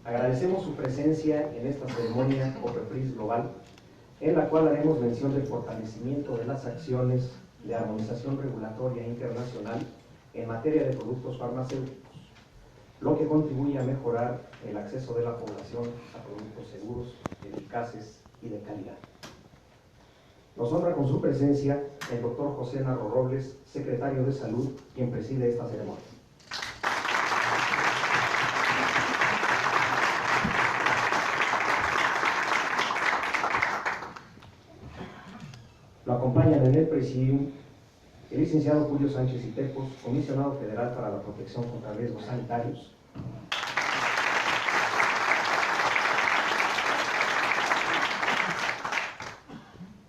Agradecemos su presencia en esta ceremonia COFEPRIS Global, en la cual haremos mención del fortalecimiento de las acciones de armonización regulatoria internacional en materia de productos farmacéuticos, lo que contribuye a mejorar el acceso de la población a productos seguros, eficaces y de calidad. Nos honra con su presencia el doctor José Narro Robles, secretario de Salud, quien preside esta ceremonia. Lo acompañan en el presidium el licenciado Julio Sánchez Itepos, comisionado federal para la protección contra riesgos sanitarios.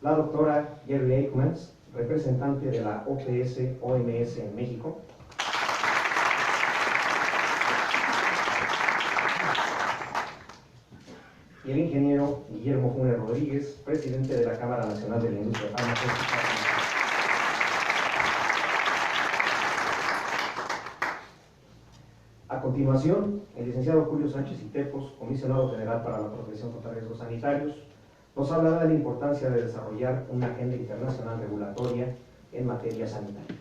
La doctora Jerry Aikmans, representante de la OPS-OMS en México. Y el ingeniero Guillermo Funes Rodríguez, presidente de la Cámara Nacional de la Industria Farmacéutica. A continuación, el licenciado Julio Sánchez Itepos, comisionado federal para la protección contra riesgos sanitarios, nos hablará de la importancia de desarrollar una agenda internacional regulatoria en materia sanitaria.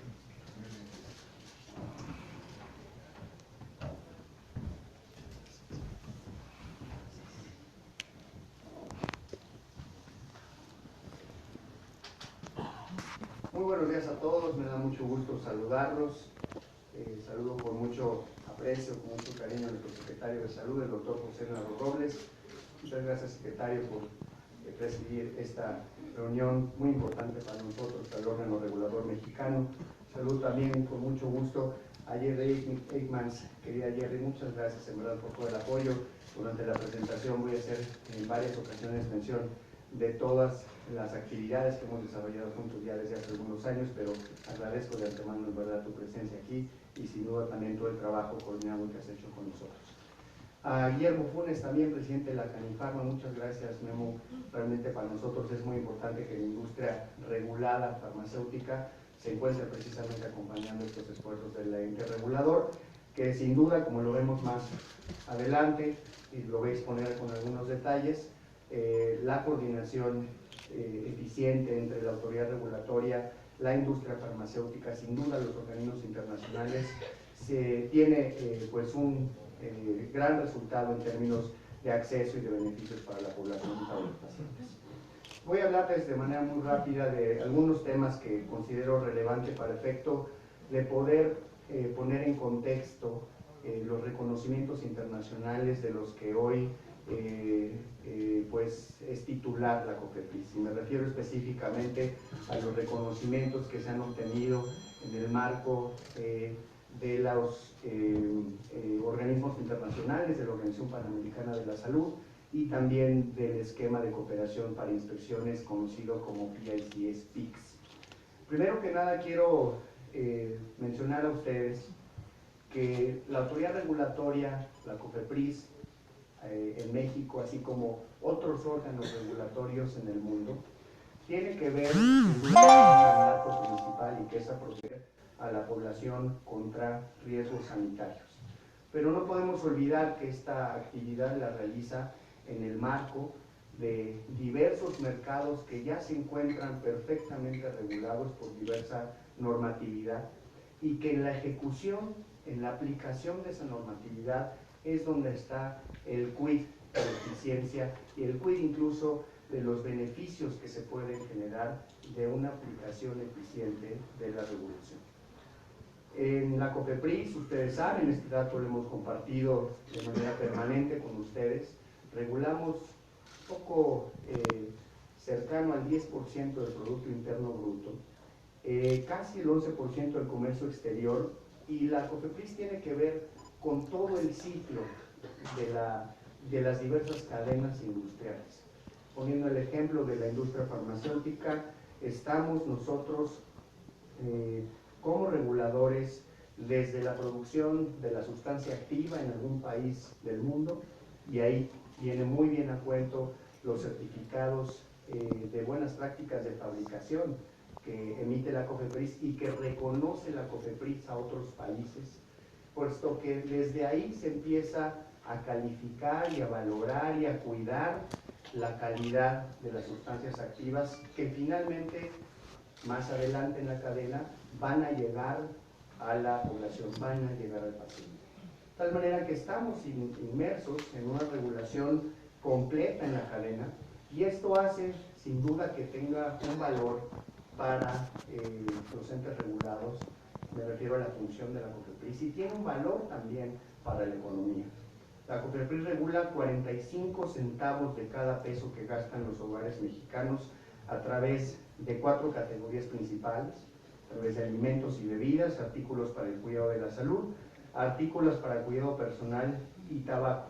Muy buenos días a todos, me da mucho gusto saludarlos. Saludo con mucho aprecio, con mucho cariño a nuestro secretario de Salud, el doctor José Narro Robles. Muchas gracias, secretario, por presidir esta reunión muy importante para nosotros, para el órgano regulador mexicano. Saludo también con mucho gusto a Jerry Aikmans. Querida Jerry, muchas gracias en verdad por todo el apoyo. Durante la presentación voy a hacer en varias ocasiones mención de todas las actividades que hemos desarrollado juntos ya desde hace algunos años, pero agradezco de antemano en verdad tu presencia aquí y sin duda también todo el trabajo coordinado que has hecho con nosotros. A Guillermo Funes, también presidente de la Canifarma, muchas gracias, Memo. Realmente para nosotros es muy importante que la industria regulada farmacéutica se encuentre precisamente acompañando estos esfuerzos del ente regulador, que sin duda, como lo vemos más adelante, y lo voy a exponer con algunos detalles, la coordinación eficiente entre la autoridad regulatoria, la industria farmacéutica, sin duda los organismos internacionales, se tiene pues un gran resultado en términos de acceso y de beneficios para la población y para los pacientes. Voy a hablarles de manera muy rápida de algunos temas que considero relevante para efecto de poder poner en contexto los reconocimientos internacionales de los que hoy pues es titular la COFEPRIS, y me refiero específicamente a los reconocimientos que se han obtenido en el marco de los organismos internacionales, de la Organización Panamericana de la Salud y también del esquema de cooperación para inspecciones conocido como PICS-PICS. Primero que nada quiero mencionar a ustedes que la autoridad regulatoria, la COFEPRIS, en México, así como otros órganos regulatorios en el mundo, tiene que ver con un mandato principal y que es proteger a la población contra riesgos sanitarios. Pero no podemos olvidar que esta actividad la realiza en el marco de diversos mercados que ya se encuentran perfectamente regulados por diversa normatividad y que en la ejecución, en la aplicación de esa normatividad es donde está el quid de la eficiencia y el quid incluso de los beneficios que se pueden generar de una aplicación eficiente de la regulación. En la COFEPRIS, ustedes saben, este dato lo hemos compartido de manera permanente con ustedes, regulamos poco cercano al 10% del Producto Interno Bruto, casi el 11% del comercio exterior, y la COFEPRIS tiene que ver con todo el ciclo de las diversas cadenas industriales. Poniendo el ejemplo de la industria farmacéutica, estamos nosotros como reguladores desde la producción de la sustancia activa en algún país del mundo, y ahí viene muy bien a cuento los certificados de buenas prácticas de fabricación que emite la COFEPRIS y que reconoce la COFEPRIS a otros países, puesto que desde ahí se empieza a calificar y a valorar y a cuidar la calidad de las sustancias activas que finalmente, más adelante en la cadena, van a llegar a la población, van a llegar al paciente. De tal manera que estamos inmersos en una regulación completa en la cadena, y esto hace sin duda que tenga un valor para los entes regulados. Me refiero a la función de la COFEPRIS, y tiene un valor también para la economía. La COFEPRIS regula 45 centavos de cada peso que gastan los hogares mexicanos a través de 4 categorías principales: a través de alimentos y bebidas, artículos para el cuidado de la salud, artículos para el cuidado personal y tabaco.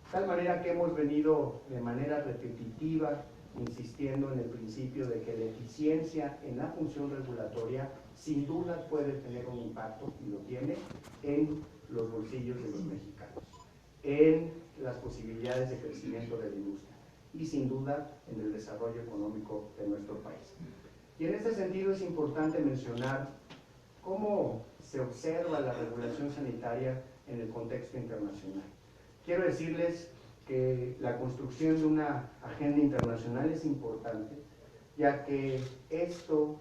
De tal manera que hemos venido de manera repetitiva insistiendo en el principio de que la eficiencia en la función regulatoria sin duda puede tener un impacto, y lo tiene, en los bolsillos de los mexicanos, en las posibilidades de crecimiento de la industria y sin duda en el desarrollo económico de nuestro país. Y en este sentido es importante mencionar cómo se observa la regulación sanitaria en el contexto internacional. Quiero decirles que la construcción de una agenda internacional es importante, ya que esto,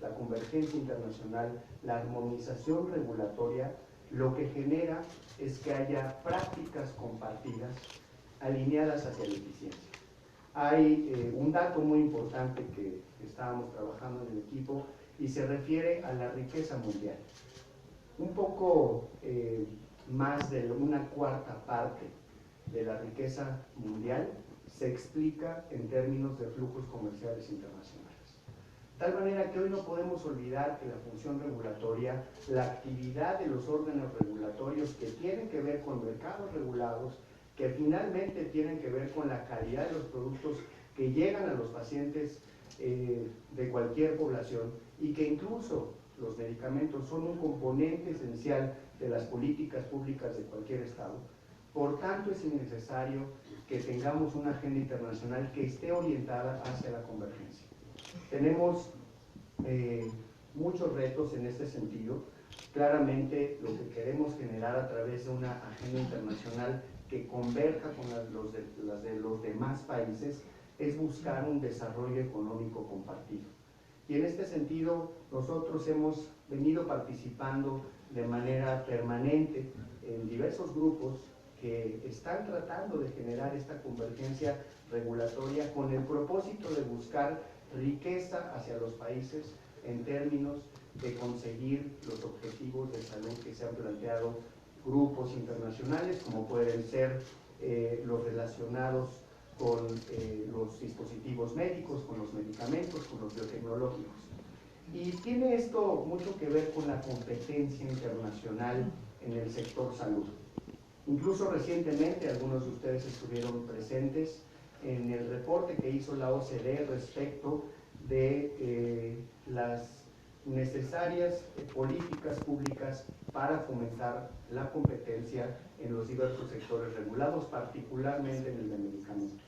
la convergencia internacional, la armonización regulatoria, lo que genera es que haya prácticas compartidas alineadas hacia la eficiencia. Hay un dato muy importante que estábamos trabajando en el equipo y se refiere a la riqueza mundial. Un poco más de una cuarta parte de la riqueza mundial se explica en términos de flujos comerciales internacionales. De tal manera que hoy no podemos olvidar que la función regulatoria, la actividad de los órganos regulatorios que tienen que ver con mercados regulados, que finalmente tienen que ver con la calidad de los productos que llegan a los pacientes de cualquier población, y que incluso los medicamentos son un componente esencial de las políticas públicas de cualquier estado. Por tanto, es necesario que tengamos una agenda internacional que esté orientada hacia la convergencia. Tenemos muchos retos en este sentido. Claramente, lo que queremos generar a través de una agenda internacional que converja con las de los demás países es buscar un desarrollo económico compartido. Y en este sentido, nosotros hemos venido participando de manera permanente en diversos grupos que están tratando de generar esta convergencia regulatoria con el propósito de buscar riqueza hacia los países en términos de conseguir los objetivos de salud que se han planteado grupos internacionales, como pueden ser los relacionados con los dispositivos médicos, con los medicamentos, con los biotecnológicos. Y tiene esto mucho que ver con la competencia internacional en el sector salud. Incluso recientemente algunos de ustedes estuvieron presentes en el reporte que hizo la OCDE respecto de las necesarias políticas públicas para fomentar la competencia en los diversos sectores regulados, particularmente en el de medicamentos.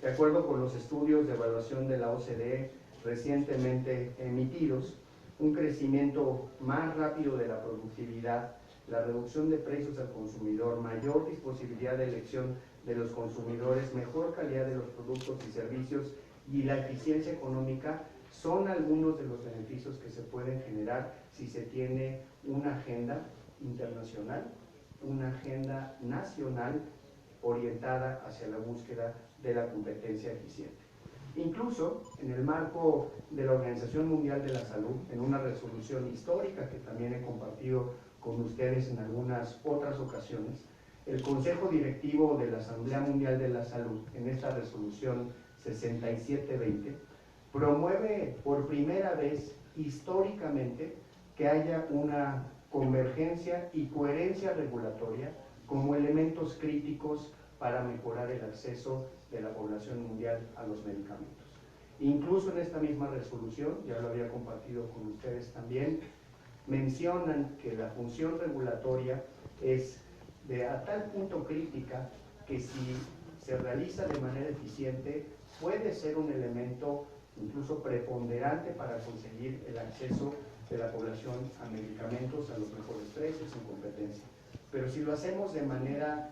De acuerdo con los estudios de evaluación de la OCDE recientemente emitidos, un crecimiento más rápido de la productividad, la reducción de precios al consumidor, mayor disponibilidad de elección de los consumidores, mejor calidad de los productos y servicios y la eficiencia económica son algunos de los beneficios que se pueden generar si se tiene una agenda internacional, una agenda nacional orientada hacia la búsqueda de la competencia eficiente. Incluso en el marco de la Organización Mundial de la Salud, en una resolución histórica que también he compartido con ustedes en algunas otras ocasiones, el Consejo Directivo de la Asamblea Mundial de la Salud, en esta resolución 6720, promueve por primera vez históricamente que haya una convergencia y coherencia regulatoria como elementos críticos para mejorar el acceso de la población mundial a los medicamentos. Incluso en esta misma resolución, ya lo había compartido con ustedes también, mencionan que la función regulatoria es a tal punto crítica que si se realiza de manera eficiente puede ser un elemento incluso preponderante para conseguir el acceso de la población a medicamentos a los mejores precios en competencia. Pero si lo hacemos de manera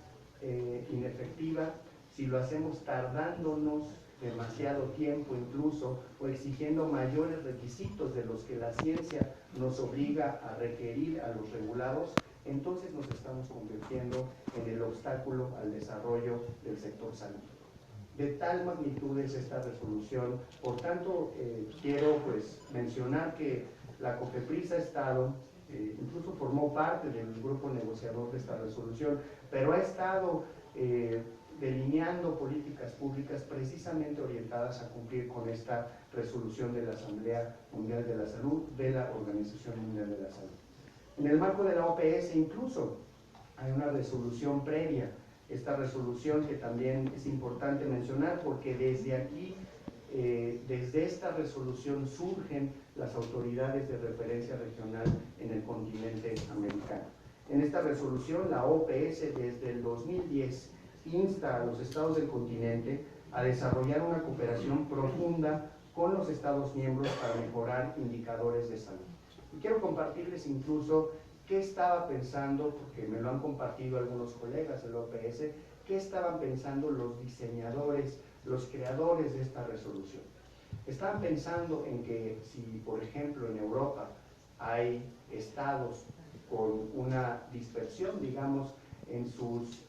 inefectiva, si lo hacemos tardándonos demasiado tiempo incluso, o exigiendo mayores requisitos de los que la ciencia nos obliga a requerir a los regulados, entonces nos estamos convirtiendo en el obstáculo al desarrollo del sector salud. De tal magnitud es esta resolución. Por tanto, quiero mencionar que la COFEPRIS ha estado, incluso formó parte del grupo negociador de esta resolución, pero ha estado delineando políticas públicas precisamente orientadas a cumplir con esta resolución de la Asamblea Mundial de la Salud, de la Organización Mundial de la Salud. En el marco de la OPS incluso hay una resolución previa, esta resolución que también es importante mencionar porque desde aquí, desde esta resolución surgen las autoridades de referencia regional en el continente americano. En esta resolución la OPS desde el 2010 insta a los estados del continente a desarrollar una cooperación profunda con los estados miembros para mejorar indicadores de salud. Y quiero compartirles incluso qué estaba pensando, porque me lo han compartido algunos colegas de la OPS, qué estaban pensando los diseñadores, los creadores de esta resolución. Estaban pensando en que si, por ejemplo, en Europa hay estados con una dispersión, digamos, en sus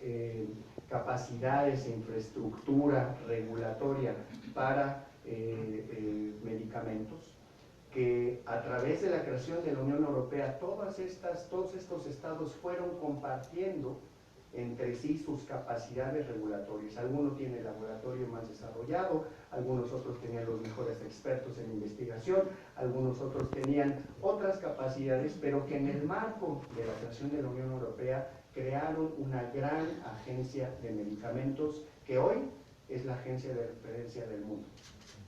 capacidades e infraestructura regulatoria para medicamentos, que a través de la creación de la Unión Europea todos estos estados fueron compartiendo entre sí sus capacidades regulatorias. Algunos tienen el laboratorio más desarrollado, algunos otros tenían los mejores expertos en investigación, algunos otros tenían otras capacidades, pero que en el marco de la creación de la Unión Europea crearon una gran agencia de medicamentos que hoy es la agencia de referencia del mundo.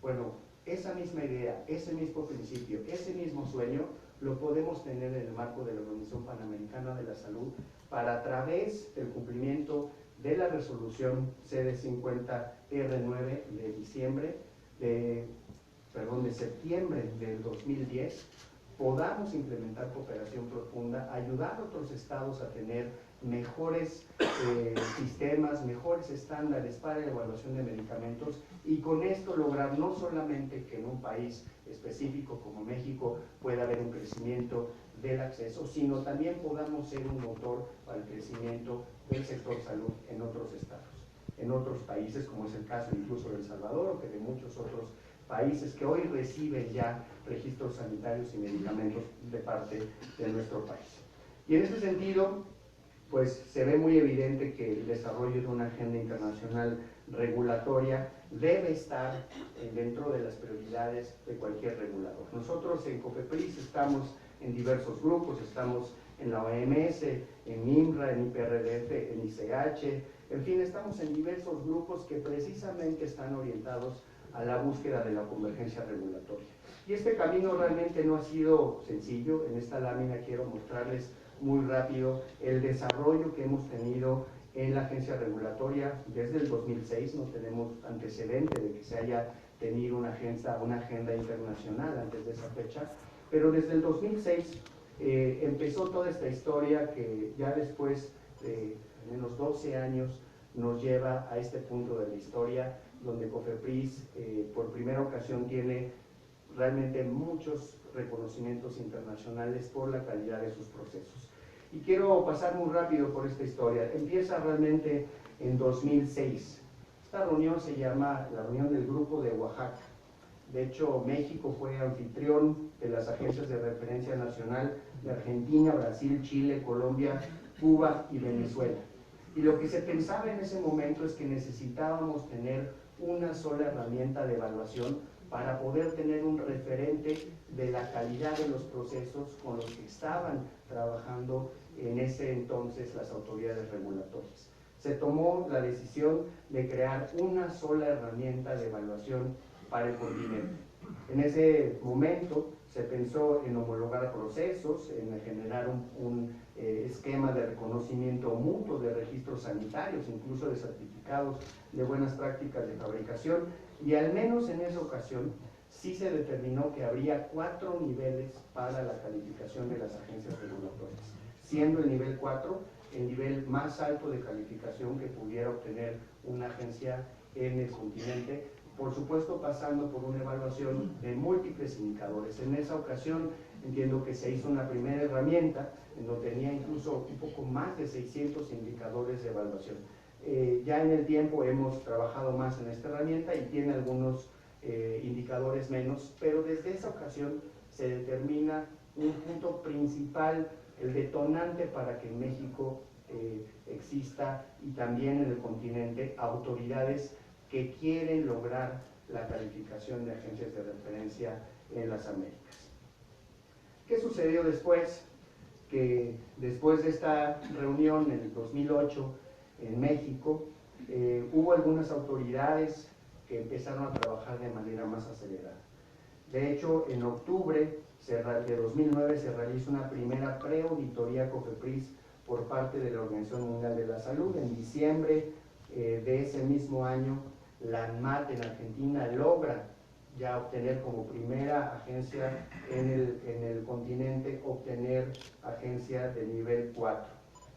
Bueno, esa misma idea, ese mismo principio, ese mismo sueño lo podemos tener en el marco de la Organización Panamericana de la Salud para, a través del cumplimiento de la resolución CD50R9 de septiembre del 2010, podamos implementar cooperación profunda, ayudar a otros estados a tener mejores sistemas, mejores estándares para la evaluación de medicamentos y con esto lograr no solamente que en un país específico como México pueda haber un crecimiento del acceso, sino también podamos ser un motor para el crecimiento del sector salud en otros estados, en otros países, como es el caso incluso de El Salvador o que de muchos otros países que hoy reciben ya registros sanitarios y medicamentos de parte de nuestro país. Y en ese sentido, pues se ve muy evidente que el desarrollo de una agenda internacional regulatoria debe estar dentro de las prioridades de cualquier regulador. Nosotros en COFEPRIS estamos en diversos grupos, estamos en la OMS, en IMRA, en IPRDF, en ICH, en fin, estamos en diversos grupos que precisamente están orientados a la búsqueda de la convergencia regulatoria. Y este camino realmente no ha sido sencillo. En esta lámina quiero mostrarles muy rápido el desarrollo que hemos tenido en la agencia regulatoria desde el 2006. No tenemos antecedente de que se haya tenido una agenda internacional antes de esa fecha, pero desde el 2006 empezó toda esta historia que ya después de al menos 12 años nos lleva a este punto de la historia donde COFEPRIS por primera ocasión tiene realmente muchos reconocimientos internacionales por la calidad de sus procesos. Y quiero pasar muy rápido por esta historia. Empieza realmente en 2006. Esta reunión se llama la reunión del Grupo de Oaxaca. De hecho, México fue anfitrión de las agencias de referencia nacional de Argentina, Brasil, Chile, Colombia, Cuba y Venezuela. Y lo que se pensaba en ese momento es que necesitábamos tener una sola herramienta de evaluación para poder tener un referente de la calidad de los procesos con los que estaban trabajando en ese entonces las autoridades regulatorias. Se tomó la decisión de crear una sola herramienta de evaluación para el continente. En ese momento se pensó en homologar procesos, en generar un esquema de reconocimiento mutuo de registros sanitarios, incluso de certificados de buenas prácticas de fabricación, y al menos en esa ocasión sí se determinó que habría 4 niveles para la calificación de las agencias regulatorias, siendo el nivel 4 el nivel más alto de calificación que pudiera obtener una agencia en el continente, por supuesto pasando por una evaluación de múltiples indicadores. En esa ocasión entiendo que se hizo una primera herramienta en donde tenía incluso un poco más de 600 indicadores de evaluación. Ya en el tiempo hemos trabajado más en esta herramienta y tiene algunos indicadores menos, pero desde esa ocasión se determina un punto principal, el detonante para que en México exista y también en el continente autoridades que quieren lograr la calificación de agencias de referencia en las Américas. ¿Qué sucedió después? Que después de esta reunión en el 2008 en México, hubo algunas autoridades que empezaron a trabajar de manera más acelerada. De hecho, en octubre de 2009 se realizó una primera preauditoría COFEPRIS por parte de la Organización Mundial de la Salud. En diciembre de ese mismo año, la ANMAT en Argentina logra ya obtener como primera agencia en el continente, obtener agencia de nivel 4.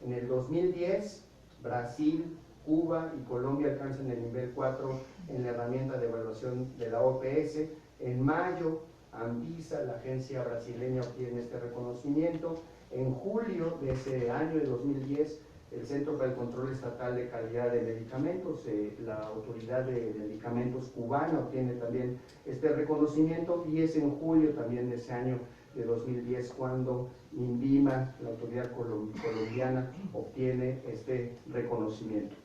En el 2010, Brasil, Cuba y Colombia alcanzan el nivel 4 en la herramienta de evaluación de la OPS. En mayo, Anvisa, la agencia brasileña, obtiene este reconocimiento. En julio de ese año de 2010, el Centro para el Control Estatal de Calidad de Medicamentos, la Autoridad de Medicamentos cubana, obtiene también este reconocimiento, y es en julio también de ese año de 2010 cuando INVIMA, la autoridad colombiana, obtiene este reconocimiento.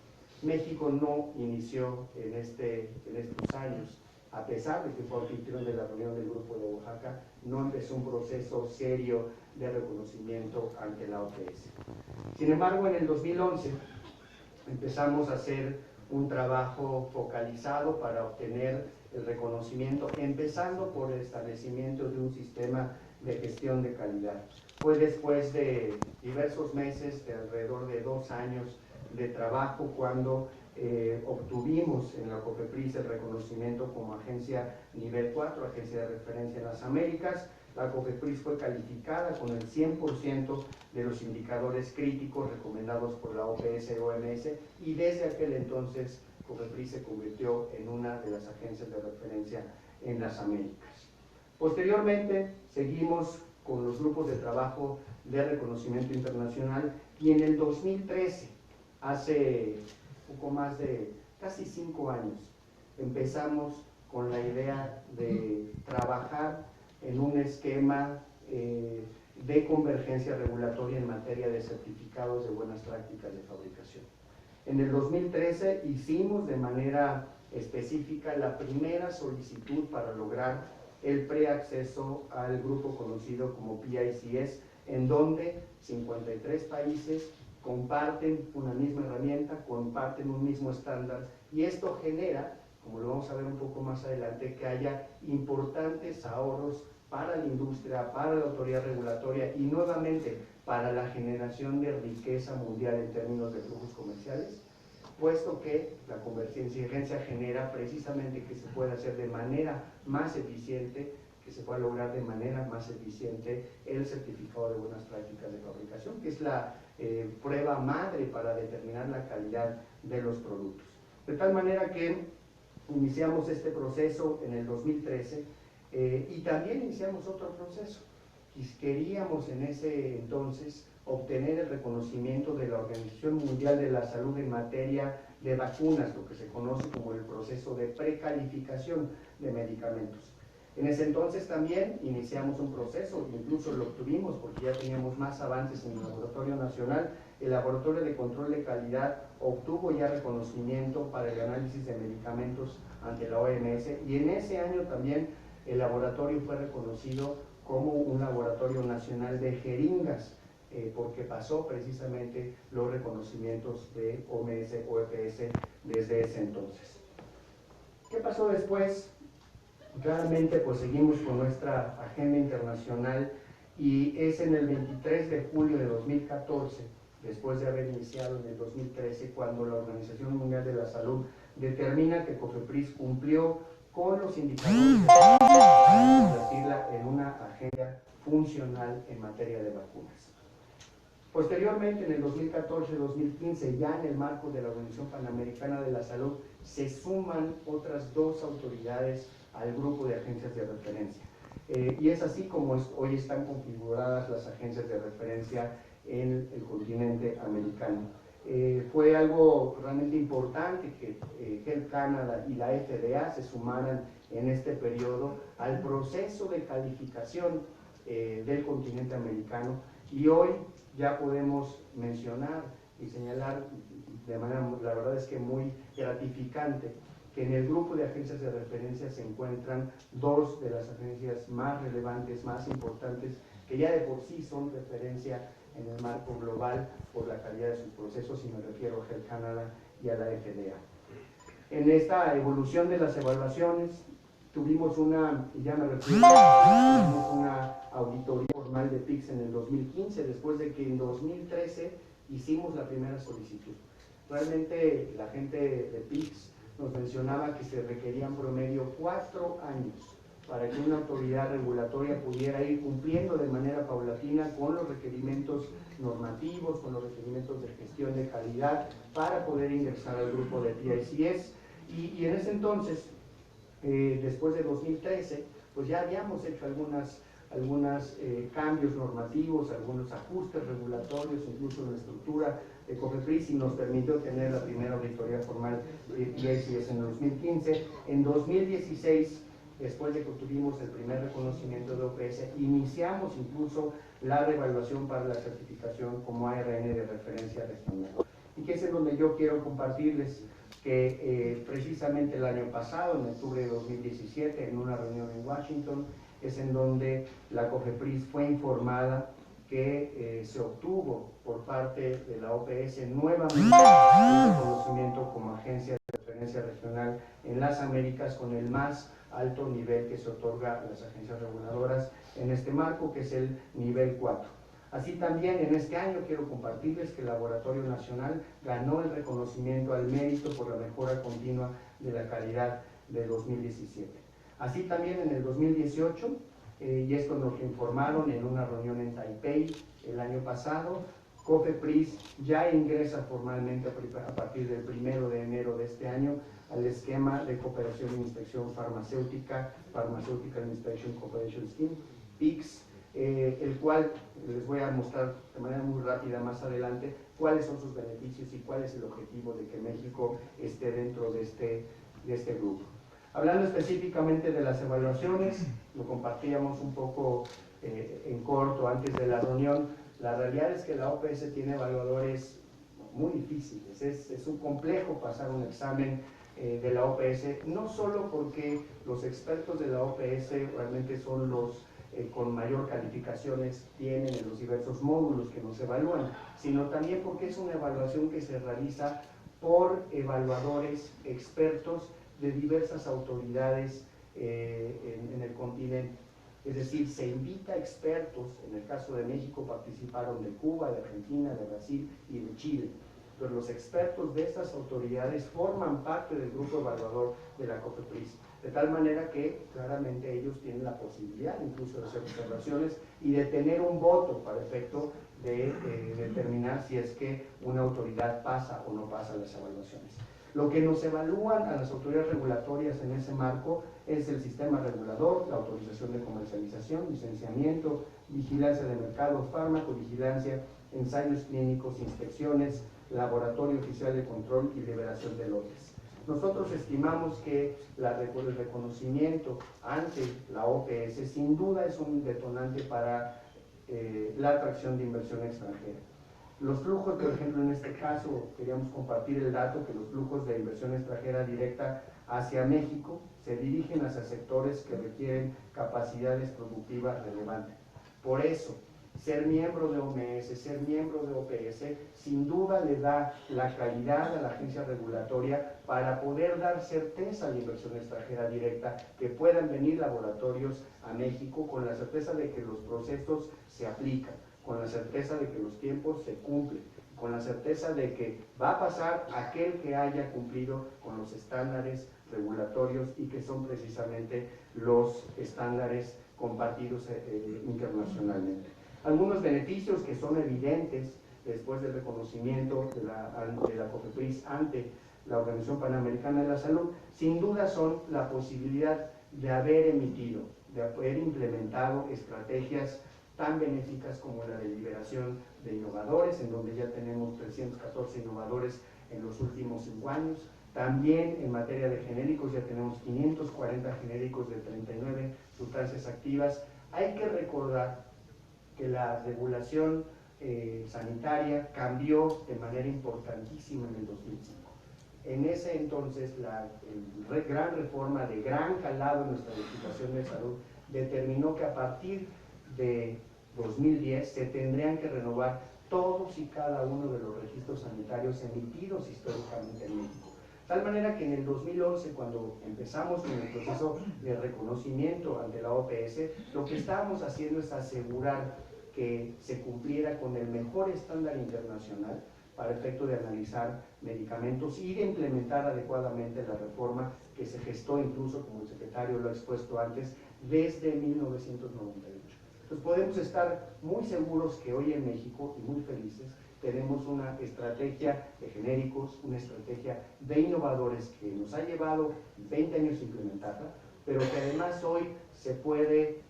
México no inició en estos años, a pesar de que fue anfitrión de la reunión del Grupo de Oaxaca, no empezó un proceso serio de reconocimiento ante la OPS. Sin embargo, en el 2011 empezamos a hacer un trabajo focalizado para obtener el reconocimiento, empezando por el establecimiento de un sistema de gestión de calidad. Fue después de diversos meses, de alrededor de 2 años de trabajo, cuando obtuvimos en la COFEPRIS el reconocimiento como agencia nivel 4, agencia de referencia en las Américas. La COFEPRIS fue calificada con el 100% de los indicadores críticos recomendados por la OPS y OMS, y desde aquel entonces COFEPRIS se convirtió en una de las agencias de referencia en las Américas. Posteriormente seguimos con los grupos de trabajo de reconocimiento internacional, y en el 2013, hace poco más de casi 5 años, empezamos con la idea de trabajar en un esquema de convergencia regulatoria en materia de certificados de buenas prácticas de fabricación. En el 2013 hicimos de manera específica la primera solicitud para lograr el preacceso al grupo conocido como PICS, en donde 53 países comparten una misma herramienta, comparten un mismo estándar, y esto genera, como lo vamos a ver un poco más adelante, que haya importantes ahorros para la industria, para la autoridad regulatoria y nuevamente para la generación de riqueza mundial en términos de flujos comerciales, puesto que la convergencia genera precisamente que se pueda hacer de manera más eficiente, que se pueda lograr de manera más eficiente el certificado de buenas prácticas de fabricación, que es la prueba madre para determinar la calidad de los productos. De tal manera que iniciamos este proceso en el 2013 y también iniciamos otro proceso. Queríamos en ese entonces obtener el reconocimiento de la Organización Mundial de la Salud en materia de vacunas, lo que se conoce como el proceso de precalificación de medicamentos. En ese entonces también iniciamos un proceso, incluso lo obtuvimos porque ya teníamos más avances en el Laboratorio Nacional. El Laboratorio de Control de Calidad obtuvo ya reconocimiento para el análisis de medicamentos ante la OMS, y en ese año también el laboratorio fue reconocido como un laboratorio nacional de jeringas, porque pasó precisamente los reconocimientos de OMS, OEPS desde ese entonces. ¿Qué pasó después? Claramente pues seguimos con nuestra agenda internacional, y es en el 23 de julio de 2014, después de haber iniciado en el 2013, cuando la Organización Mundial de la Salud determina que COFEPRIS cumplió con los indicadores para convertirla en una agencia funcional en materia de vacunas. Posteriormente, en el 2014-2015, ya en el marco de la Organización Panamericana de la Salud, se suman otras 2 autoridades al grupo de agencias de referencia. Y es así como hoy están configuradas las agencias de referencia en el continente americano. Fue algo realmente importante que Health Canada y la FDA se sumaran en este periodo al proceso de calificación del continente americano, y hoy ya podemos mencionar y señalar de manera, la verdad es que muy gratificante, que en el grupo de agencias de referencia se encuentran 2 de las agencias más relevantes, más importantes, que ya de por sí son referencia en el marco global por la calidad de sus procesos, y me refiero a Health Canada y a la FDA. En esta evolución de las evaluaciones tuvimos una auditoría formal de PICS en el 2015, después de que en 2013 hicimos la primera solicitud. Realmente la gente de PICS nos mencionaba que se requerían promedio 4 años para que una autoridad regulatoria pudiera ir cumpliendo de manera paulatina con los requerimientos normativos, con los requerimientos de gestión de calidad, para poder ingresar al grupo de PICS. Y en ese entonces, después de 2013, pues ya habíamos hecho algunos cambios normativos, algunos ajustes regulatorios, incluso en la estructura de COFEPRIS, y nos permitió tener la primera auditoría formal de PICS en el 2015. En 2016, después de que obtuvimos el primer reconocimiento de OPS, iniciamos incluso la reevaluación para la certificación como ARN de referencia regional. Y que es en donde yo quiero compartirles que precisamente el año pasado, en octubre de 2017, en una reunión en Washington, es en donde la COFEPRIS fue informada que se obtuvo por parte de la OPS nuevamente un reconocimiento como agencia de referencia regional en las Américas, con el más alto nivel que se otorga a las agencias reguladoras en este marco, que es el nivel 4. Así también en este año quiero compartirles que el Laboratorio Nacional ganó el reconocimiento al mérito por la mejora continua de la calidad de 2017. Así también en el 2018, y esto nos lo informaron en una reunión en Taipei el año pasado, COFEPRIS ya ingresa formalmente a partir del 1 de enero de este año al esquema de cooperación e inspección farmacéutica, Pharmaceutical Inspection Cooperation Scheme, PICS, el cual les voy a mostrar de manera muy rápida más adelante cuáles son sus beneficios y cuál es el objetivo de que México esté dentro de este grupo. Hablando específicamente de las evaluaciones, lo compartíamos un poco en corto antes de la reunión. La realidad es que la OPS tiene evaluadores muy difíciles, es un complejo pasar un examen de la OPS, no solo porque los expertos de la OPS realmente son los con mayor calificaciones tienen en los diversos módulos que nos evalúan, sino también porque es una evaluación que se realiza por evaluadores expertos de diversas autoridades en el continente. Es decir, se invita a expertos, en el caso de México participaron de Cuba, de Argentina, de Brasil y de Chile. Pero los expertos de estas autoridades forman parte del grupo evaluador de la COFEPRIS, de tal manera que claramente ellos tienen la posibilidad incluso de hacer observaciones y de tener un voto para efecto de determinar si es que una autoridad pasa o no pasa las evaluaciones. Lo que nos evalúan a las autoridades regulatorias en ese marco es el sistema regulador, la autorización de comercialización, licenciamiento, vigilancia de mercado, farmacovigilancia, ensayos clínicos, inspecciones, laboratorio oficial de control y liberación de lotes. Nosotros estimamos que el reconocimiento ante la OPS sin duda es un detonante para la atracción de inversión extranjera. Los flujos, por ejemplo, en este caso, queríamos compartir el dato que los flujos de inversión extranjera directa hacia México se dirigen hacia sectores que requieren capacidades productivas relevantes. Por eso, ser miembro de OMS, ser miembro de OPS, sin duda le da la calidad a la agencia regulatoria para poder dar certeza a la inversión extranjera directa, que puedan venir laboratorios a México con la certeza de que los procesos se aplican, con la certeza de que los tiempos se cumplen, con la certeza de que va a pasar aquel que haya cumplido con los estándares regulatorios y que son precisamente los estándares compartidos internacionalmente. Algunos beneficios que son evidentes después del reconocimiento de la COFEPRIS ante la Organización Panamericana de la Salud, sin duda son la posibilidad de haber emitido, de haber implementado estrategias tan benéficas como la de liberación de innovadores, en donde ya tenemos 314 innovadores en los últimos 5 años. También en materia de genéricos ya tenemos 540 genéricos de 39 sustancias activas. Hay que recordar que la regulación sanitaria cambió de manera importantísima en el 2005. En ese entonces, la gran reforma de gran calado en nuestra legislación de salud determinó que a partir de 2010 se tendrían que renovar todos y cada uno de los registros sanitarios emitidos históricamente en México. De tal manera que en el 2011, cuando empezamos con el proceso de reconocimiento ante la OPS, lo que estábamos haciendo es asegurar que se cumpliera con el mejor estándar internacional para efecto de analizar medicamentos y de implementar adecuadamente la reforma que se gestó, incluso como el secretario lo ha expuesto antes, desde 1998. Entonces podemos estar muy seguros que hoy en México, y muy felices, tenemos una estrategia de genéricos, una estrategia de innovadores que nos ha llevado 20 años implementarla, pero que además hoy se puede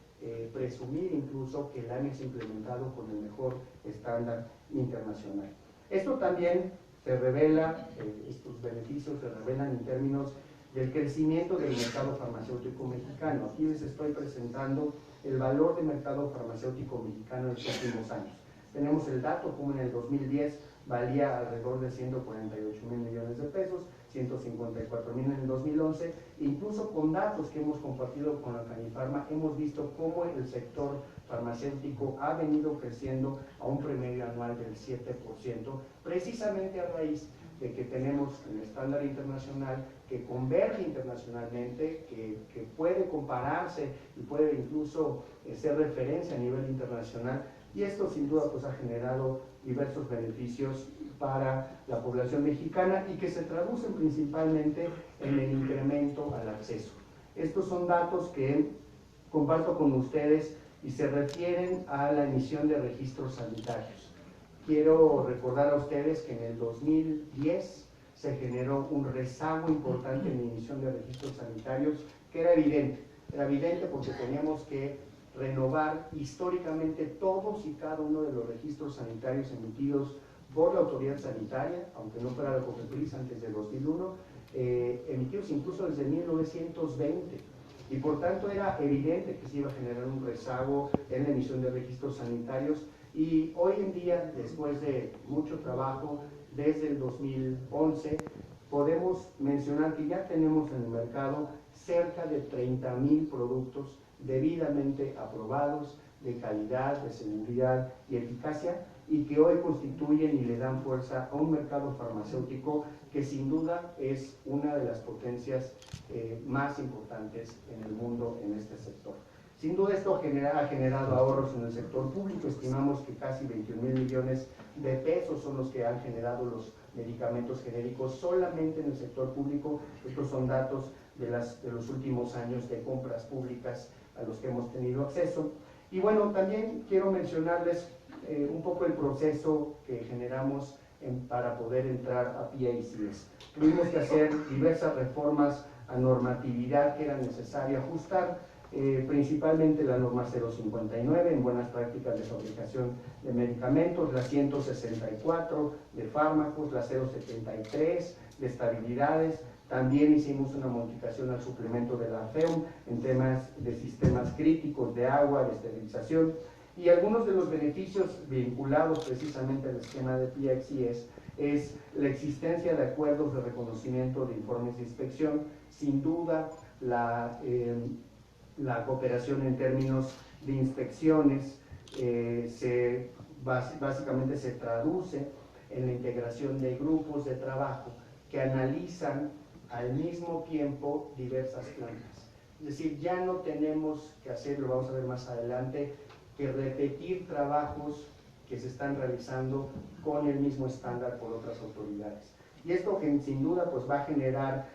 presumir incluso que la hemos implementado con el mejor estándar internacional. Esto también se revela, estos beneficios se revelan en términos del crecimiento del mercado farmacéutico mexicano. Aquí les estoy presentando el valor de mercado farmacéutico mexicano en los últimos años. Tenemos el dato como en el 2010 valía alrededor de 148,000 millones de pesos, 154,000 en el 2011, incluso con datos que hemos compartido con la Canifarma, hemos visto cómo el sector farmacéutico ha venido creciendo a un promedio anual del 7%, precisamente a raíz de que tenemos un estándar internacional que converge internacionalmente, que puede compararse y puede incluso ser referencia a nivel internacional, y esto sin duda pues ha generado diversos beneficios para la población mexicana y que se traducen principalmente en el incremento al acceso. Estos son datos que comparto con ustedes y se refieren a la emisión de registros sanitarios. Quiero recordar a ustedes que en el 2010 se generó un rezago importante en la emisión de registros sanitarios que era evidente porque teníamos que renovar históricamente todos y cada uno de los registros sanitarios emitidos por la autoridad sanitaria, aunque no fuera la COFEPRIS antes de 2001, emitidos incluso desde 1920, y por tanto era evidente que se iba a generar un rezago en la emisión de registros sanitarios, y hoy en día, después de mucho trabajo, desde el 2011, podemos mencionar que ya tenemos en el mercado cerca de 30,000 productos debidamente aprobados, de calidad, de seguridad y eficacia, y que hoy constituyen y le dan fuerza a un mercado farmacéutico que sin duda es una de las potencias más importantes en el mundo en este sector. Sin duda esto ha generado ahorros en el sector público. Estimamos que casi 21,000 millones de pesos son los que han generado los medicamentos genéricos solamente en el sector público. Estos son datos de los últimos años de compras públicas a los que hemos tenido acceso. Y bueno, también quiero mencionarles un poco el proceso que generamos para poder entrar a PICS. Tuvimos que hacer diversas reformas a normatividad que era necesaria ajustar, principalmente la norma 059 en buenas prácticas de fabricación de medicamentos, la 164 de fármacos, la 073 de estabilidades. También hicimos una modificación al suplemento de la FEUM en temas de sistemas críticos de agua, de esterilización, y algunos de los beneficios vinculados precisamente al esquema de PICS es la existencia de acuerdos de reconocimiento de informes de inspección, sin duda la cooperación en términos de inspecciones básicamente se traduce en la integración de grupos de trabajo que analizan al mismo tiempo diversas plantas. Es decir, ya no tenemos que hacer, lo vamos a ver más adelante, que repetir trabajos que se están realizando con el mismo estándar por otras autoridades. Y esto que sin duda pues, va a generar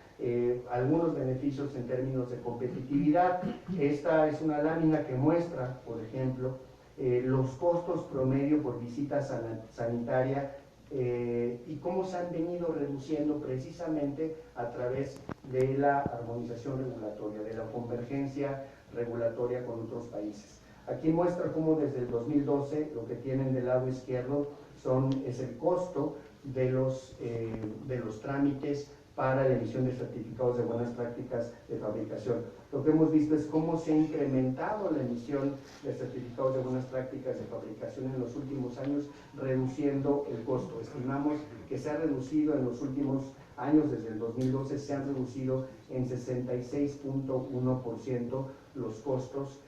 algunos beneficios en términos de competitividad. Esta es una lámina que muestra, por ejemplo, los costos promedio por visita sanitaria y cómo se han venido reduciendo precisamente a través de la armonización regulatoria, de la convergencia regulatoria con otros países. Aquí muestra cómo desde el 2012 lo que tienen del lado izquierdo es el costo de los trámites para la emisión de certificados de buenas prácticas de fabricación. Lo que hemos visto es cómo se ha incrementado la emisión de certificados de buenas prácticas de fabricación en los últimos años, reduciendo el costo. Estimamos que se ha reducido en los últimos años, desde el 2012, se han reducido en 66.1% los costos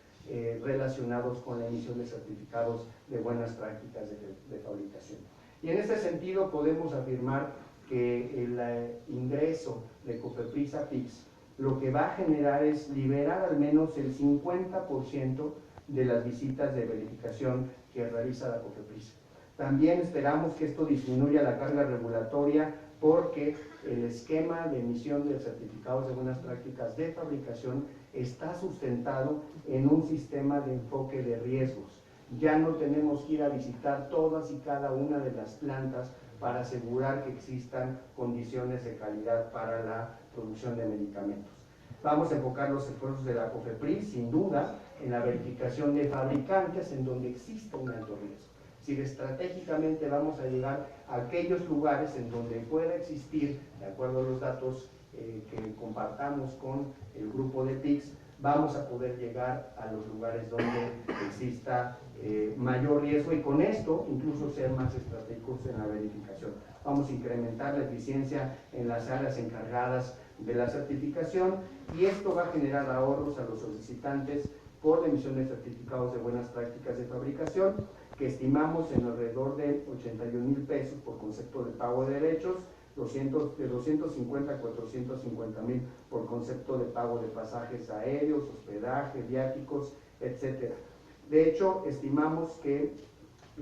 relacionados con la emisión de certificados de buenas prácticas de fabricación. Y en este sentido podemos afirmar que el ingreso de COFEPRIS a PICS lo que va a generar es liberar al menos el 50% de las visitas de verificación que realiza la COFEPRIS. También esperamos que esto disminuya la carga regulatoria porque el esquema de emisión de certificados de buenas prácticas de fabricación está sustentado en un sistema de enfoque de riesgos. Ya no tenemos que ir a visitar todas y cada una de las plantas para asegurar que existan condiciones de calidad para la producción de medicamentos. Vamos a enfocar los esfuerzos de la COFEPRIS, sin duda, en la verificación de fabricantes en donde existe un alto riesgo. Si estratégicamente vamos a llegar a aquellos lugares en donde pueda existir, de acuerdo a los datos que compartamos con el grupo de PICS, vamos a poder llegar a los lugares donde exista mayor riesgo y con esto incluso ser más estratégicos en la verificación. Vamos a incrementar la eficiencia en las áreas encargadas de la certificación y esto va a generar ahorros a los solicitantes por la emisión de certificados de buenas prácticas de fabricación, que estimamos en alrededor de 81,000 pesos por concepto de pago de derechos, de 250 a 450,000 por concepto de pago de pasajes aéreos, hospedaje, viáticos, etc. De hecho, estimamos que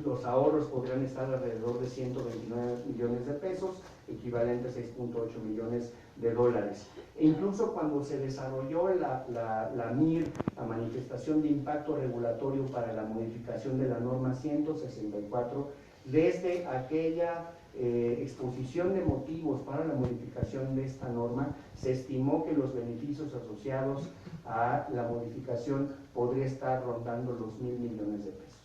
los ahorros podrían estar alrededor de 129 millones de pesos, equivalente a 6.8 millones de dólares. E incluso cuando se desarrolló la MIR, la manifestación de impacto regulatorio para la modificación de la norma 164, desde aquella exposición de motivos para la modificación de esta norma, se estimó que los beneficios asociados a la modificación podría estar rondando los 1,000 millones de pesos.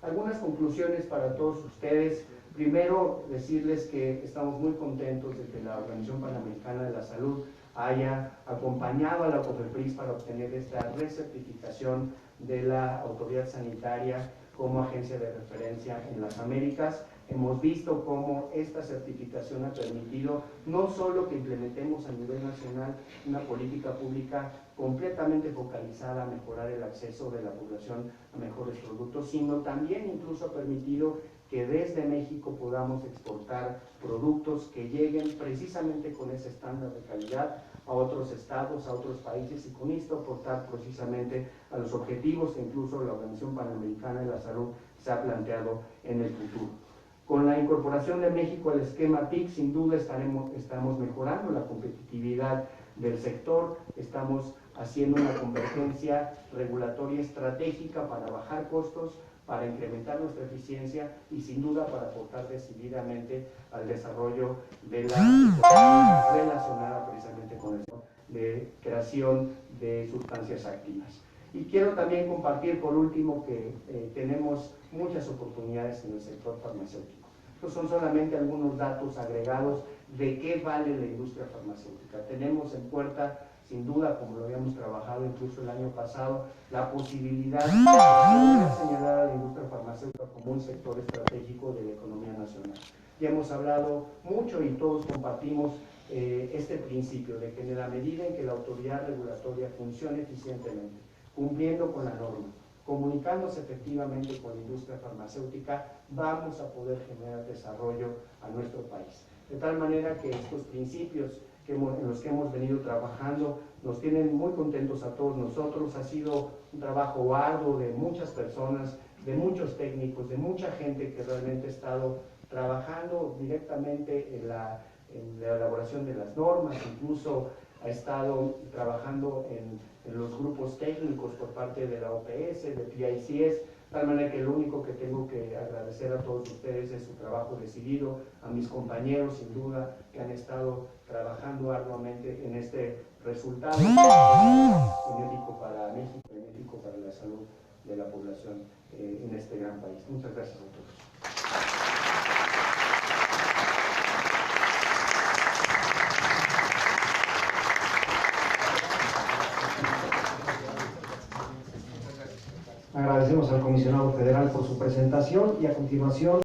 Algunas conclusiones para todos ustedes. Primero, decirles que estamos muy contentos de que la Organización Panamericana de la Salud haya acompañado a la COFEPRIS para obtener esta recertificación de la autoridad sanitaria como agencia de referencia en las Américas. Hemos visto cómo esta certificación ha permitido no solo que implementemos a nivel nacional una política pública completamente focalizada a mejorar el acceso de la población a mejores productos, sino también incluso ha permitido que desde México podamos exportar productos que lleguen precisamente con ese estándar de calidad a otros estados, a otros países y con esto aportar precisamente a los objetivos que incluso la Organización Panamericana de la Salud se ha planteado en el futuro. Con la incorporación de México al esquema PIC, sin duda estamos mejorando la competitividad del sector, estamos haciendo una convergencia regulatoria estratégica para bajar costos, para incrementar nuestra eficiencia y sin duda para aportar decididamente al desarrollo de la economía relacionada precisamente con el de creación de sustancias activas. Y quiero también compartir por último que tenemos muchas oportunidades en el sector farmacéutico. Estos son solamente algunos datos agregados de qué vale la industria farmacéutica. Tenemos en puerta, sin duda, como lo habíamos trabajado incluso el año pasado, la posibilidad de señalar a la industria farmacéutica como un sector estratégico de la economía nacional. Ya hemos hablado mucho y todos compartimos este principio de que en la medida en que la autoridad regulatoria funcione eficientemente, cumpliendo con la norma, comunicándose efectivamente con la industria farmacéutica, vamos a poder generar desarrollo a nuestro país. De tal manera que estos principios en los que hemos venido trabajando nos tienen muy contentos a todos nosotros. Ha sido un trabajo arduo de muchas personas, de muchos técnicos, de mucha gente que realmente ha estado trabajando directamente en la elaboración de las normas, incluso ha estado trabajando en los grupos técnicos por parte de la OPS, de PICS, De tal manera que lo único que tengo que agradecer a todos ustedes es su trabajo decidido, a mis compañeros sin duda que han estado trabajando arduamente en este resultado benéfico para México, benéfico para la salud de la población en este gran país. Muchas gracias a todos. Agradecemos al comisionado federal por su presentación y a continuación